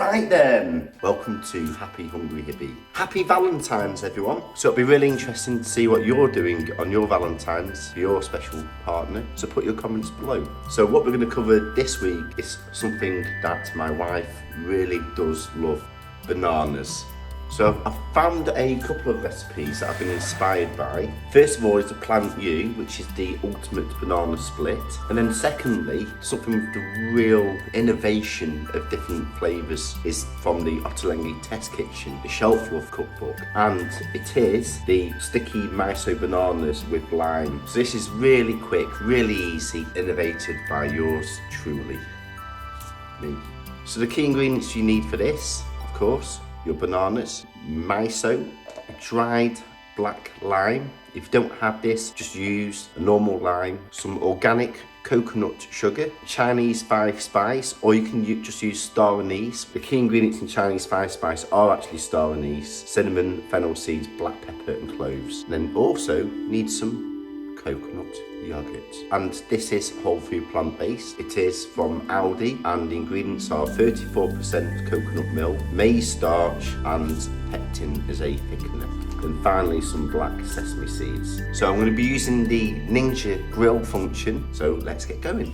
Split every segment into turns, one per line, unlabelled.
Right then, welcome to Happy Hungry Hippie. Happy Valentine's everyone. So it'll be really interesting to see what you're doing on your Valentine's for your special partner. So put your comments below. So what we're going to cover this week is something that my wife really does love, bananas. So I've found a couple of recipes that I've been inspired by. First of all is the Plant U, which is the ultimate banana split. And then secondly, something with the real innovation of different flavours is from the Ottolenghi test kitchen, the Shelflove cookbook. And it is the sticky Miso bananas with lime. So this is really quick, really easy, innovated by yours truly, me. So the key ingredients you need for this, of course, your bananas, miso, dried black lime. If you don't have this, just use a normal lime, some organic coconut sugar, Chinese 5 spice, or you can just use star anise. The key ingredients in Chinese 5 spice are actually star anise, cinnamon, fennel seeds, black pepper and cloves. And then also need some coconut yogurt, and this is whole food plant-based. It is from Aldi, and the ingredients are 34% coconut milk, maize starch, and pectin as a thickener. And finally some black sesame seeds. So I'm going to be using the Ninja grill function, so let's get going.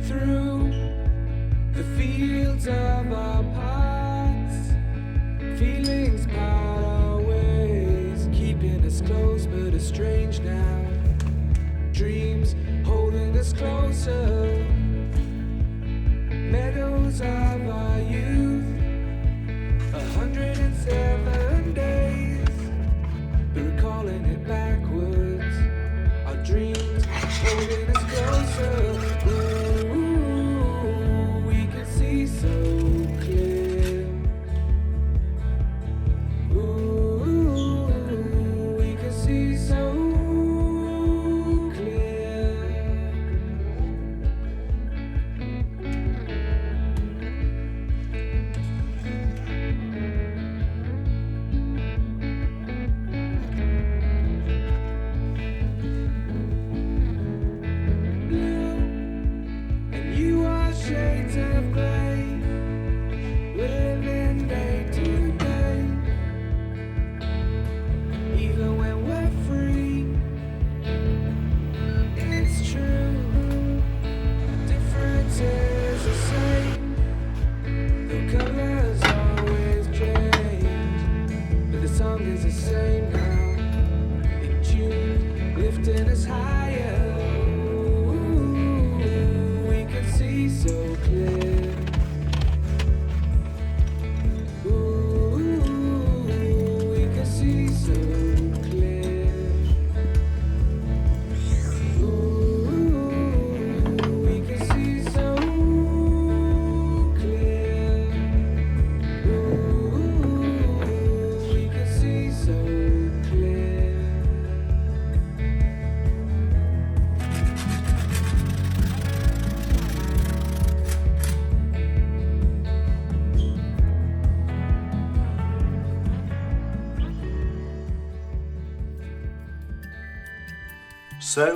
Through the fields of our paths, feelings part our ways, keeping us close but estranged now. Dreams holding us closer, meadows of our youth, 107 days, but recalling it backwards. Our dreams holding us closer. Ooh, we can see so clear. Ooh, we can see so clear. Blue and you are shades of grey. We're living day to day, even when we're free. It's true, differences the same, the colors always change, but the song is the same now, in tune, lifting us higher. Ooh, we can see so clear. Ooh, we can see so clear. Ooh, we can see so clear. Ooh, we can see so clear.
So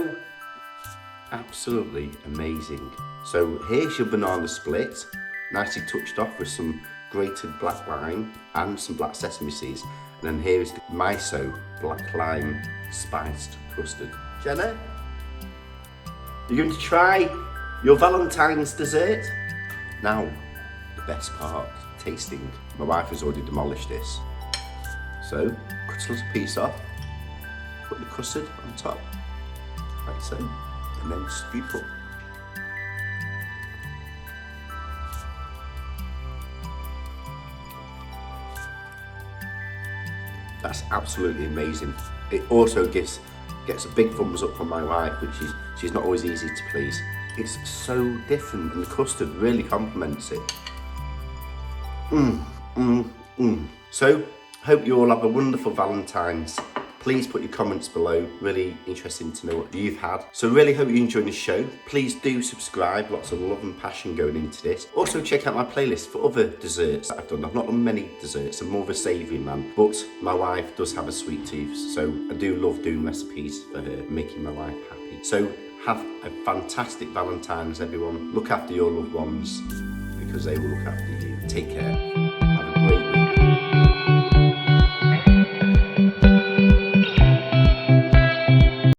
absolutely amazing. So here's your banana split, nicely touched off with some grated black lime and some black sesame seeds. And then here is the miso black lime spiced custard. Jenna, you're going to try your Valentine's dessert? Now, the best part, tasting. My wife has already demolished this. So, cut a little piece off, put the custard on top, like so, and then scoop up. That's absolutely amazing. It also gets a big thumbs up from my wife, which she's not always easy to please. It's so different, and the custard really complements it. So, hope you all have a wonderful Valentine's. Please put your comments below, really interesting to know what you've had. So really hope you enjoyed the show. Please do subscribe, lots of love and passion going into this. Also check out my playlist for other desserts that I've done. I've not done many desserts, I'm more of a savoury man, but my wife does have a sweet tooth, so I do love doing recipes for her, making my wife happy. So have a fantastic Valentine's, everyone. Look after your loved ones because they will look after you. Take care.